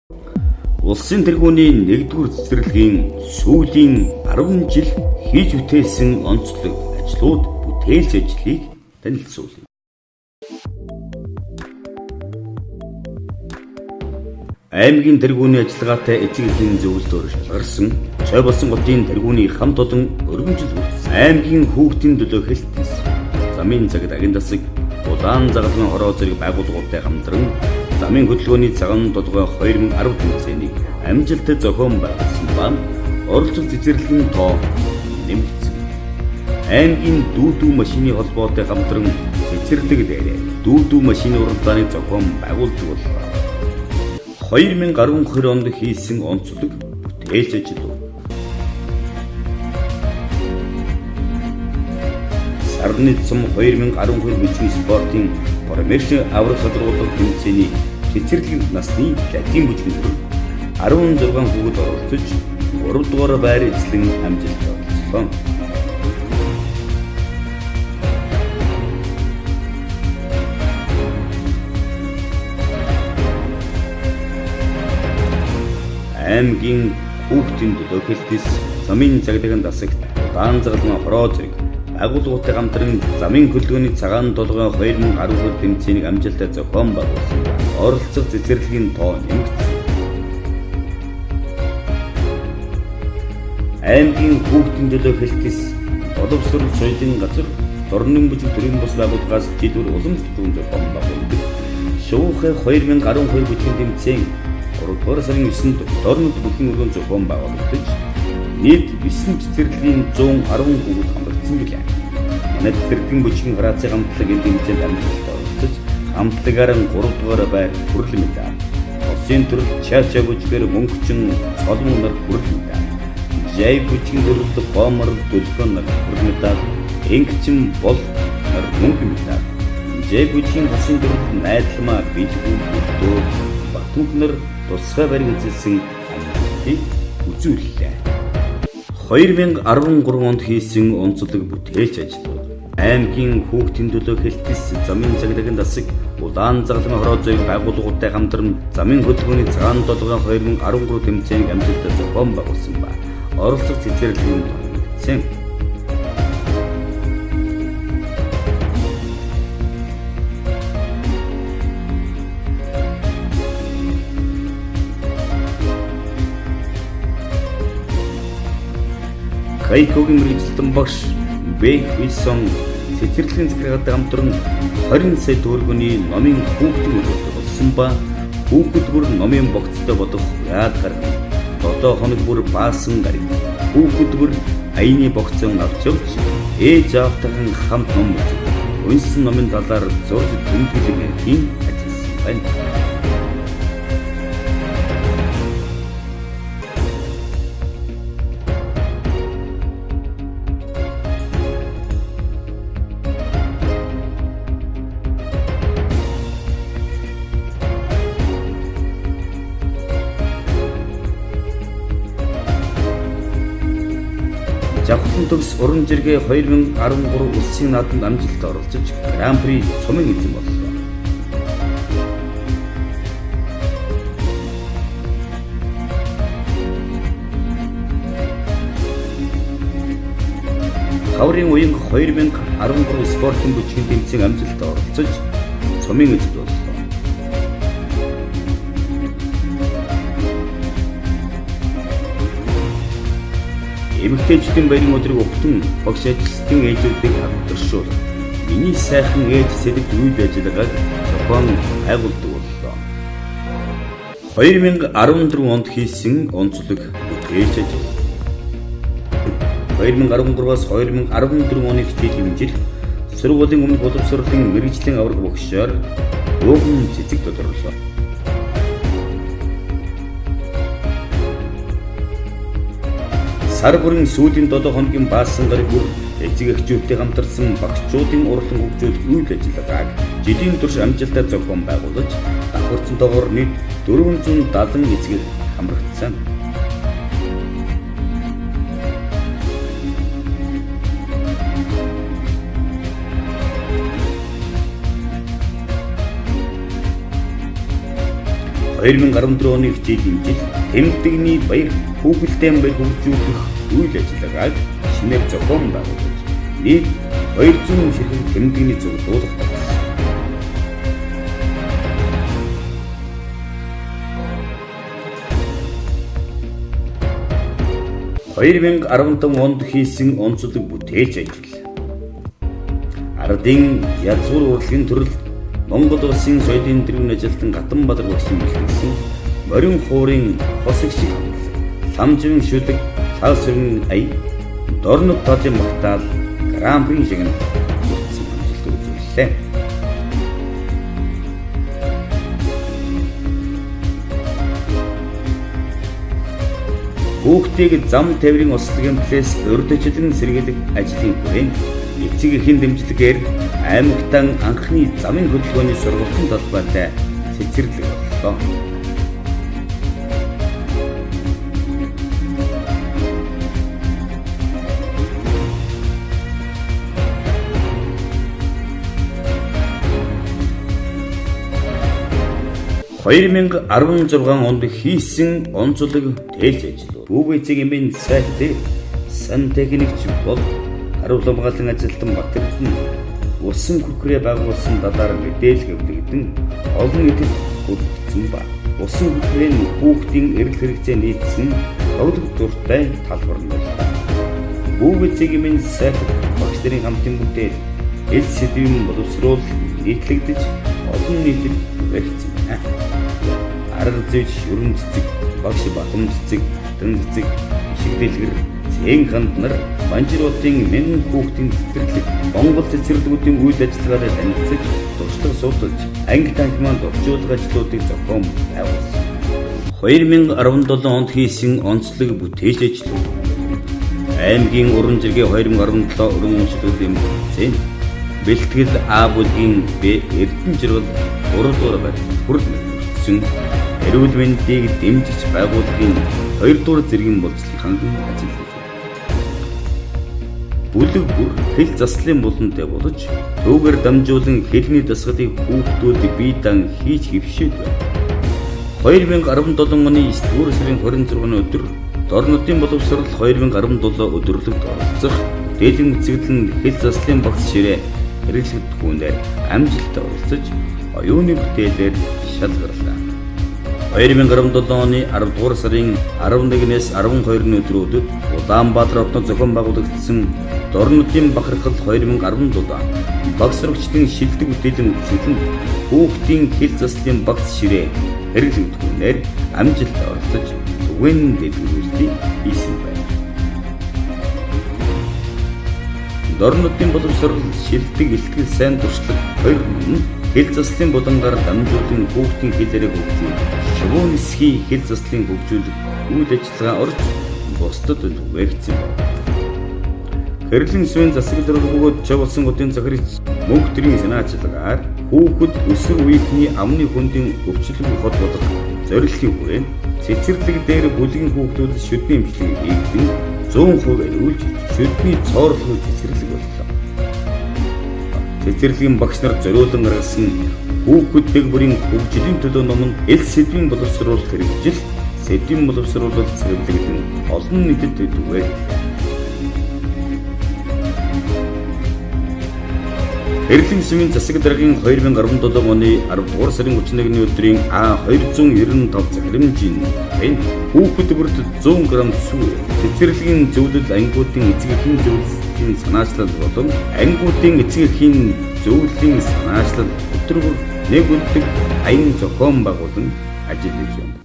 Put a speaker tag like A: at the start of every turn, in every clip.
A: Улсын тэргүүний 1-р цэцэрлэгийн сүүлийн 10 жил хийж бүтээсэн онцлог ажлууд бүтээлч ажлыг танилцуулъя. Аймгийн тэргүүний ажиллагаатай эцэг эхийн зөвлөлтөөр шалгарсан цой болсон голын тэргүүний хамт олон өргөмжил хүртсэн. Аймгийн хүүхдийн төлөө хэлтс, замын цагт агин дасаг, улаан загалмайн хороо зэрэг байгууллагуудтай хамтран замын хөдөлгөөний цагаан толгой 2010 тэмцээнийг амжилттай зохион байгуулсан ба оролцох цэцэрлэгийн тоо нэмэгдсэн. Аймгийн дүүдүү машины холбоотой хамтран цэцэрлэг дээр дүүдүү машины уралдааныг зохион байгуулдаг боллоо. 2012 онд хийсэн онцлог бүтээлч ажлууд. Сарны цум 2012 бичгийн спортын промершин аврах салбарлах тэмцээний цэцэрлэг насны латин бүжгийн төр 16 хүүхэд оролцож 3 дугаар байр эзлэн амжилттай олцлоо. Аймгийн хүүхдийн төлөө хэлтс, замын цагдаагийн дасагт, улаан загалмайн хороо зэрэг байгууллагуудтай хамтран замын хөдөлгөөний цагаан толгой 2012 тэмцээнийг амжилттай зохион байгуулсан. Оролцох цэцэрлэгийн тоо нэмэгдсэн. Аймгийн хүүхдийн төлөө хэлтс, боловсрол соёлын газар, дорнын бүжиг төрийн бус байгууллагаас жилээр улам төлөв зохион байгуулдаг. Шүүхэ 2012 бүжгийн тэмцээн 3-р сарын 9-нд дорнод бүхэн өргөн зохион байгуулагдаж нийт 9 цэцэрлэгийн 110 хүүхэд хамрагдсан билээ. Манай цэцэрлэгийн бүжгийн хараацын хамтлаг энэ тэмцээнд амжилттай оролцож хамтлагаар 3-р байр хүрэл мэдээ. Улсын төрөл чача бүжгээр мөнгөчин цолмон нар хүрэл мэдээ. Жай бүжгийн төрөлд гомор төлгөн нар хүрэл мэдээ. Ингэчин бол нар мөнгө мэдээ. Жай бүжгийн улсын төрөлд найдалмаа биелгүү бүрдөө Батмөхнөр тусгай бариг эзэлсэн амжилтыг үзүүллээ. 2013 онд хийсэн онцлог бүтээлч ажлууд. Аймгийн хүүхдийн төлөө хэлтс, замын цагдаагийн дасаг, улаан загалмайн хороо зэрэг байгууллагуудтай хамтран замын хөдөлгөөний цагаан толгой 2013 тэмцээнийг амжилттай зохион байгуулсан ба оролцох цэцэрлэгийн тоо нэмэгдсэн. Кайкогийн мэргэжилтэн багш Бэхвисон цэцэрлэгийн захиргаатай хамтран 20 сая төгрөгийн номын хүүхдийн төлөвлөлт болсон ба хүүхэд бүр номын богцтой бодох яад гаргав. 7 хоног бүр баасан гарив. Хүүхэд бүр аяны богцон авч явж ээж аавтайхан хамт ном үзв. Унсан номын талаар зурж тэмдэглэн ярих ажилласан байна. Жавхлан төгс уран жиргээ 2013 улсын наадамд амжилттай оролцож Гран-при цомын эзэн боллоо. Хаврын уян 2013 спортын бүжгийн тэмцээн амжилттай оролцож цомын эзэн боллоо. Эмэгтэйчдийн баярын өдрийг өгтөн багш ажилтны ээжүүдийг хамтаршуул. Миний сайхан ээж сэдвт үйл ажиллагааг зохион байгуулдаг боллоо. 2014 онд хийсэн онцлог бүтээлч ажил. 2013-аас 2014 оны хичээл хэмжил сургуулийн өмнө боловсролын мэргэжлийн авраг багшаар өвгөн цэцэг тодорлоо. Сар бүрийн сүүлийн 7 хоногийн баасан гариг бүр эцэг эхчүүдтэй хамтарсан багшчуудын урлан хөгжүүл үйл ажиллагааг жилийн турш амжилттай зохион байгуулж давхарцсан тоогоор нийт 470 эцэг хамрагдсан. 2014 оны хичээл хэмжил тэмдэгний баяр хүүхэлдэйн баяр хөгжүүлэх үйл ажиллагааг шинээр зохион байгуулж нийт 200 ширхэг тэмдэгний зөвлөлт тавьсан. 2015 онд хийсэн онцлог бүтээж ажил. Ардын язгуур урлагийн төрөл Монгол улсын соёлын тэргүүн ажилтан Гатанбаатар багшийн бэлтгэсэн морин хуурын хосог шиг ламжин шүлэг саасрын ая дорнод тоолын багтаал грамприйн шиг бүтсэн амжилт үзүүллээ. Хүүхдийг зам тээврийн ослогын плэс урьдчилан сэргийлэх ажлын хүрээнд эцэг эхийн дэмжлэгээр аймагтан анхны замын хөдөлгөөний сургалтын талбайтай цэцэрлэг боллоо. (2016 онд хийсэн онцлог тээлж ажил. Бүгд эмийн сайт дээр сантехникч бол хариу хамгаалан ажилтан Батэрдэн усан күрхрээ байгуулсан далаар мэдээлэл өгдөгдөн олон нийтэд хүргэсэн ба усан күрхрийн хүүхдийн эрэл хэрэгцээ нийцсэн тоглох дуртай талбар нь байна. Бүгд эмийн сайт багш нарын хамтын бүтээл эл сэдвийн боловсруул нийтлэгдэж олон нийтэд хүргэсэн байна. Арга зүйч ерөн цэцэг, багш батам цэцэг, тэн цэцэг, ишиг дэлгэр, зэн ханд нар Манжируудын мянган хүүхдийн цэцэрлэг, Монгол цэцэрлэгүүдийн үйл ажиллагаараа танилцж, туршлага суулгаж, анги танхиманд орчуулах ажлуудыг зохион байгуулсан. 2017 онд хийсэн онцлог бүтээж ажил. Аймгийн уран зиргээ 2017 уран уншилгын зэн бэлтгэл А бүлгийн Б Эрдэнэ жиргэл 3 дугаар байр хүрэл мөрсөн эрүүл мэндийг дэмжиж байгууллагын 2 дугаар зэргийн боловсролын ажил. Бүлэг бүр хэл заслын булантай болж түүгээр дамжуулан хэлний дасгалыг хүүхдүүд бие дан хийж хөвшөөд байна. 2017 оны 9 сарын 26-ны өдөр Дорнодын боловсрол 2017 өдөрлөгт оролцох дээлэн үзэгдэл нь хэл заслын багц ширээ хэрэглэгдэх хүнээр амжилттай оролцож оюуны бүтээлээр шалгарлаа. 2017 оны 10 дугаар сарын 11-ээс 12-ны өдрүүдэд Улаанбаатар хотод зохион байгуулагдсан Дорнодын бахархал 2017 багц сурагчдын шилдэг бүтээлийн үзэгдэл нь хүүхдийн хэл заслын багц ширээ хэрэглэгдэх хүнээр амжилттай оролцож түгээн дэлгэрүүлэлтийг хийсэн байна. Дорнодын боловсрол шилдэг илтгэл сайн туршлага 2 нь хэл заслын булангаар дамжуулан хүүхдийн хэлээрээ хөгжүүлэх, шувуу нисхийн хэл заслын хөгжүүлэх үйл ажиллагаа орж бусдад түгээгдсэн байна. Хэрлэн сүвэн засаг дөрвөлгөөд чавлсан хотын захирагч мөнх төрийн санаачлагаар хүүхэд өсвөр үеийнхний амны хүндийн өвчлөг хот болох зорилтын хүрээнд цэцэрлэг дээр бүлгийн хүүхдүүд шүдний эмчилгээг хийгдэн 100% эрүүлж шүдний цоорлогын цэцэрлэг боллоо. Цэцэрлэгийн багш нар зориулан гаргасан хүүхэд дэг бүрийн хөгжлийн төлөө номонд эл сэдвийн боловсруулалт хэрэгжил, сэдвийн боловсруулалт цэцэрлэгдэн олон нийтэд түгээгдлээ. Хэрлэн сүмийн засаг даргын 2017 оны 10 дугаар сарын 31-ний өдрийн А295 захирамжийн энэ хүүхэд бүрт 100 г сүү цэцэрлэгийн зөвлөл ангиудын эцэг эхийн зөвлөлийн санаачлал болон ангиудын эцэг эхийн зөвлөлийн санаачлал өдрөөр нэг үлдэг аян зохион байгуулан ажиллаж байна.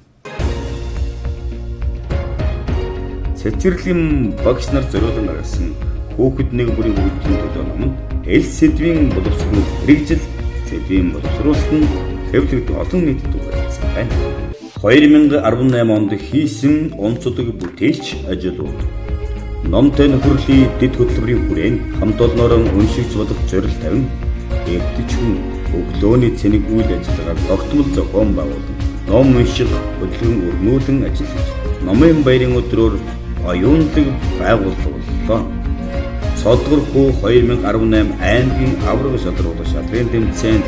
A: Цэцэрлэгийн багш нар зориулан гаргасан хүүхэд нэг бүрийн хөгжлийн төлөө номонд эл сэдвийн боловсруулалт хэрэгжил, сэдвийн боловсруулалт нь хэвлэгдэх олон нийтэд түгээгдсэн байна. 2018 онд хийсэн онцлог бүтээлч ажлууд. Номтой нөхөрлөлийн дэд хөтөлбөрийн хүрээнд хамт олноороо уншигч болох зорилт тавин эрдэчгэн өглөөний цэник үйл ажиллагааг тогтмол зохион байгуулан ном унших хөдөлгөөн өрнүүлэн ажиллаж номын баярын өдрөөр оюунлаг байгууллаа. Содгор хүү 2018 аймгийн авраг шалруулах шатрын тэмцээнд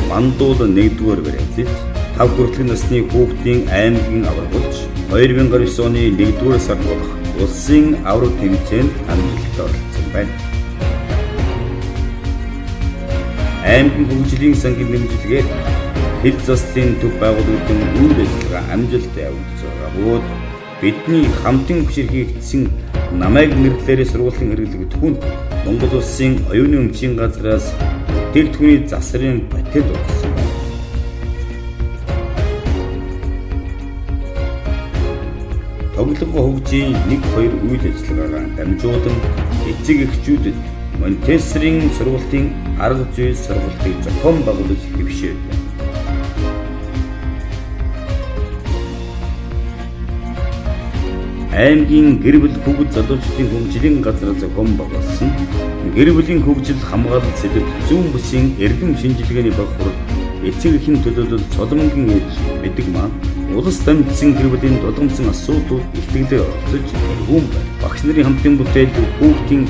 A: Мандуул 1-р баримталж 5 хүртэлх насны хүүхдийн аймгийн аваргалч 2009 оны 1-р сард болох улсын авраг тэмцээнд амжилттай оролцсон байна. Аймгийн хөгжлийн сангийн дэмжлэгээр хил заслын төв байгууллагын үйл ажиллагаа амжилттай явагдаж байгаа бөгөөд бидний хамтын хүчирхийлсэн намайг нэрлэлээр сургуулийн хэрэглэг түвэнд Монгол улсын оюуны өмчийн газраас бүтээгдэхүүний засрын патент олгосон байна. Тоглоом хөгжийн 1-2 үйл ажиллагаагаар дамжуулан эцэг эхчүүдэд Монтессорийн сургуулийн арга зүй сургалтыг зохион байгуулж хэвшээд байна. Аймгийн гэр бүл хүүхэд залуучдын хөгжлийн газар зохион байгуулсан гэр бүлийн хөгжил хамгаалалт сэдэвт зүүн бүсийн эрдэм шинжилгээний баг хурал эцэг эхийн төлөөлөл цоломгийн ээж мэдэг маань улс дамжсан гэр бүлийн дулгамсан асуудлууд ихтгэлээр оролцож өргөн байна. Багш нарын хамтын бүтээл хүүхдийн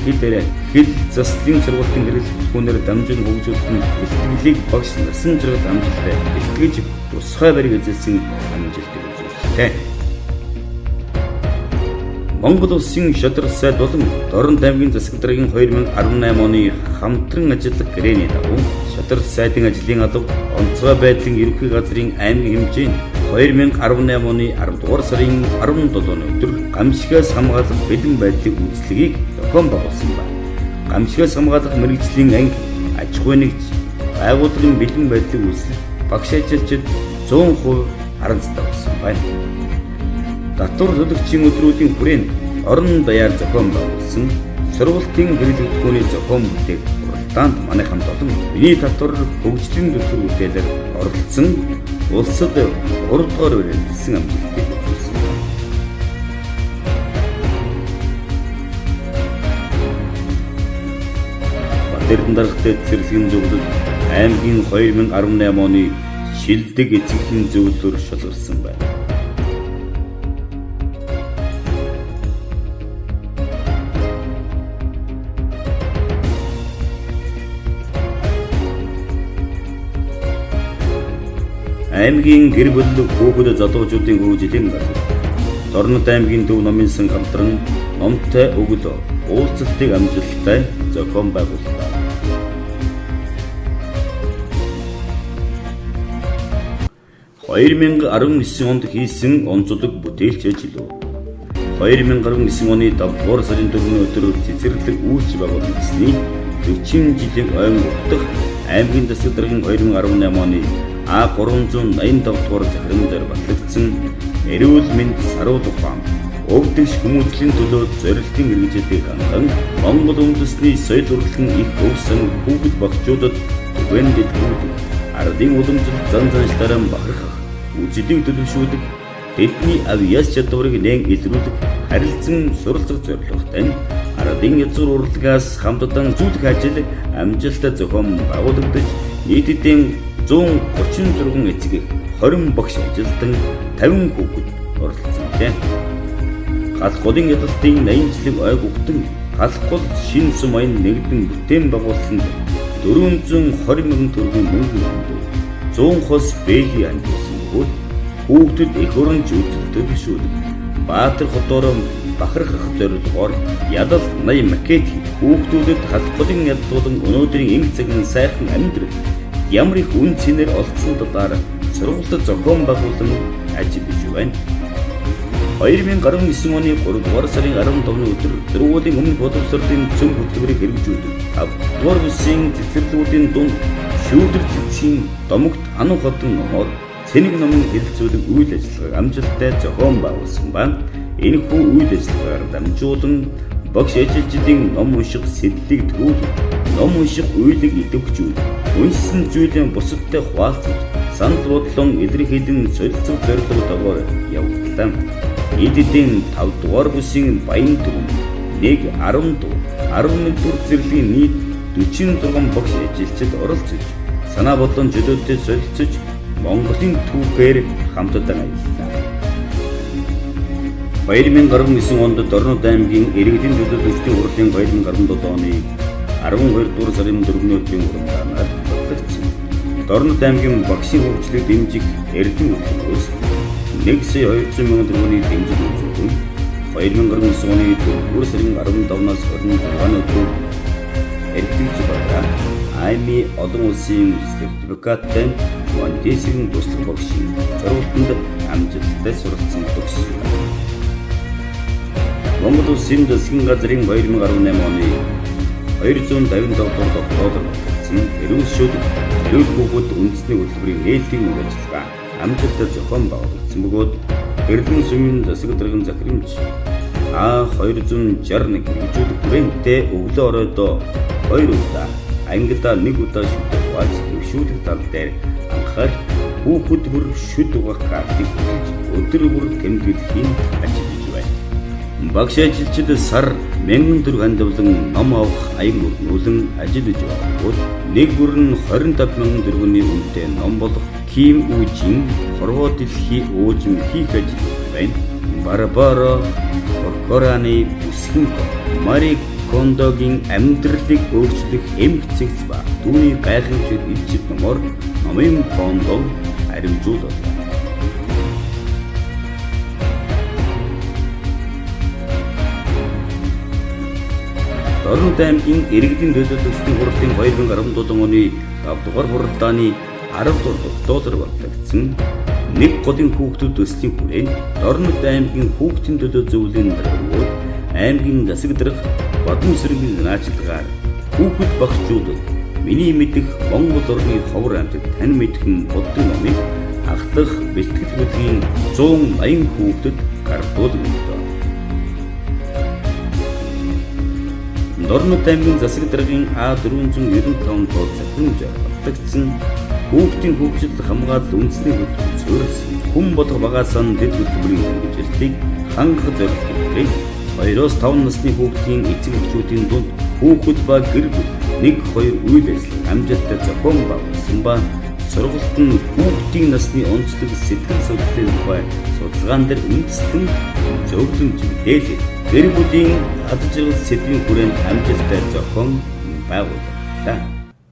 A: хэл заслын сургуулийн хэрэглэгчнээр дамжин хөгжүүлэх нь ихтгэлийг багш насан зэрэг амжилттай илтгэж тусгай бариг эзэлсэн амжилтыг үзүүлжээ. Монгол улсын шадар сайд болон Дорнод аймгийн засаг даргын 2018 оны хамтран ажиллах гэрээний дагуу шадар сайдын ажлын алба онцгой байдлын ерөнхий газрын аймгийн хэмжээнд 2018 оны 10 дугаар сарын 17-ны өдөр гамшигаас хамгаалах бэлэн байдлын үйлчлэгийг зохион байгуулсан байна. Гамшигаас хамгаалах мэргэжлийн анги аж ахуй нэгж байгууллагын бэлэн байдлыг үүсгэх багш ажилчид 100% харанцтай болсон байна. Татвар төлөгчийн өдрүүдийн хүрээнд орон даяар зохион байгуулсан сургуулийн хэрэглэгдэхүүний зохион бүтээх уралдаанд манай хамт олон миний татвар хөгжлийн төлөв бүтээлээр оролцсон улсад 3-р үеэр ирсэн амжилтыг үзүүлсэн байна. Батэрдэн даргатай цэцэрлэгийн зөвлөлд аймгийн 2018 оны шилдэг эцэгхийн зөвлөлөөр шалгарсан байна. Аймгийн гэр бүл хүүхэд залуучуудын хөгжлийн газар Дорнод аймгийн төв номын сан хамтран номтой өглөө уулзалтыг амжилттай зохион байгууллаа. (2019) 2019 онд хийсэн онцлог бүтээлч ажил. 2019 оны 5-р сарын 4-ний өдөр цэцэрлэг үүсч байгуулагдсны 40 жилийн ойн уртах аймгийн засаг даргын 2018 оны А385 дугаар захирамжаар батлагдсан эрүүл мэнд саруу тухайн өвдөгч хүмүүжлийн төлөө зорилтын хэрэгжээтэй хандан Монгол үндэсний соёл урлагийн их өвсөн хүүхэд багчуудад түгээн дэлгэрүүлэх ардын уламжлалт зан заншлаараа бахархах үзэдийг төлөвшүүлэх тэдний авьяас чадварыг нээн илрүүлэх харилцан суралцах зорилготой ардын язгуур урлагаас хамтдан зүйлх ажил амжилттай зохион байгуулагдаж нийтдээ 136 эцэг эх 20 багш ажилтан 50 хүүхэд оролцсон байна. Галх голын ядалтын 80 жилийн ойг өгтөн галх гол шин сум аян нэгдэн бүтээн байгуулсан 420 мянган төгрөгийн мөнгө хандив 100 хос бэхи амжилсан бөгөөд хүүхдэд эх оронч үйлчлэлтэй бишүүлэг Баатар хотоороо бахархах зорилгоор ядал 80 макет хүүхдүүдэд галх голын ядалтын өнөөдрийн энх цагийн сайхан амьдрал ямар их үн цэнээр олдсон талаар сургалтад зохион байгуулсан ажил хийж байна. 2019 оны 3-р сарын 17-ны өдөр дөрвөлгийн өмнө боловсролын цөм хөтөлбөрийг хэрэгжүүлдэг. 5-р бүсийн цэцэрлэгүүдийн дунд шүүдэр цэцгийн домогт ануу хотон номоор цэник номын хэлэлцүүлэг үйл ажиллагааг амжилттай зохион байгуулсан байна. Энэхүү үйл ажиллагаар дамжуулан багш ажилчдын ном унших сэтлийг төвлөрөх, ном унших үйлийг идэвхжүүлэх, үнсэн зүйлийн бусадтай хуваалцаж, санал бодлон илэрхийлэн солилцох зорилготойгоор явагдлаа. Эдийн 5 дугаар бүсийн Баян төвөнд 1-10 дугаар 11 дугаар зэрлийн нийт 46 багш ажилчид оролцож, санаа бодлон чөлөөтэй солилцож Монголын түүхээр хамтдаа аяллаа. 2019 онд Дорнод аймгийн иргэдийн төлөөлөгчдийн хурлын 2017 оны 12 дугаар сарын 4-ний өдрийн уралдаанаар батлагдсан. Дорнод аймгийн багшийн хөгжлийг дэмжих эрдэм хөтөлбөрөөс 1,200,000 төгрөгийн дэмжлэг үзүүлэн 2019 оны 4 сарын 15-наас 26-ны өдрөөр эрдэмч байгаа аймын олон улсын сертификаттай Мондесийн туслах багшийн зорилтонд амжилттай суралцсан төгс. Монгол Улсын засгийн газрын 2018 оны 257 дугаар доктороор батлсан эрүүл шүд эрүүл хүүхэд үндэсний хөтөлбөрийн нээлтийн үйл ажиллагаа амжилттай зохион байгуулагдсан бөгөөд Эрдэнэ сумын засаг даргын захирамж А261 хэрэгжүүлэх хүрээндээ өглөө оройдоо 2 удаа ангидаа 1 удаа шүдэх хувааж төвшүүлэх тал дээр анхаар хүүхэд бүр шүд угаах картыг өдөр бүр тэмдэглэхийн ажиллаж байна. Багш ажилчид сар 1000 төгрөг хандивлан ном авах аян өрнүүлэн ажиллаж байгаа. Нэг бүр нь 25,000 төгрөгийн үнэтэй ном болох Ким Үжин хорвоо дэлхий уужим хийх ажил байна. Барбара Коркораны бүсгэн Мари Кондогийн амьдралыг өөрчлөх эмгцэгц ба түүний гайхамшигт ичид номоор номын фондоо хариуцуулав. Дорнод аймгийн иргэдийн төлөөлөгчдийн хурлын 2017 оны 5 дугаар хуралдааны 10 дугаар доктороор батлагдсан нэг годын хүүхдүүд төслийн хүрээнд Дорнод аймгийн хүүхдийн төлөө зөвлөлийн даргууд аймгийн засаг дарга Бадамсэргийн наацлагаар хүүхэд багшчуудад миний мэдих Монгол орны ховор амьтад тань мэдхэн боддог номыг ахлах бэлтгэл бүлгийн 180 хүүхдэд гардуулагдав. Дорнод аймгийн засаг даргын А495 тоо захирамж батлагдсан хүүхдийн хөгжил хамгаалал үндэсний хөтөлбөр суурилсан хүн болох багаасаа дэд хөтөлбөрийн хөгжлийг хангах зорилготой 2-5 насны хүүхдийн эцэг эхчүүдийн дунд хүүхэд ба гэр бүл 1-2 үйл ажиллагаа амжилттай зохион байгуулсан ба сургалт нь хүүхдийн насны онцлог сэтгэл судлалын тухай судалгаан дээр үндэслэн зөвлөмж мэдээлэл гэр бүлийн ад жаргал сэдвийн хүрээнд амжилттай зохион байгууллаа.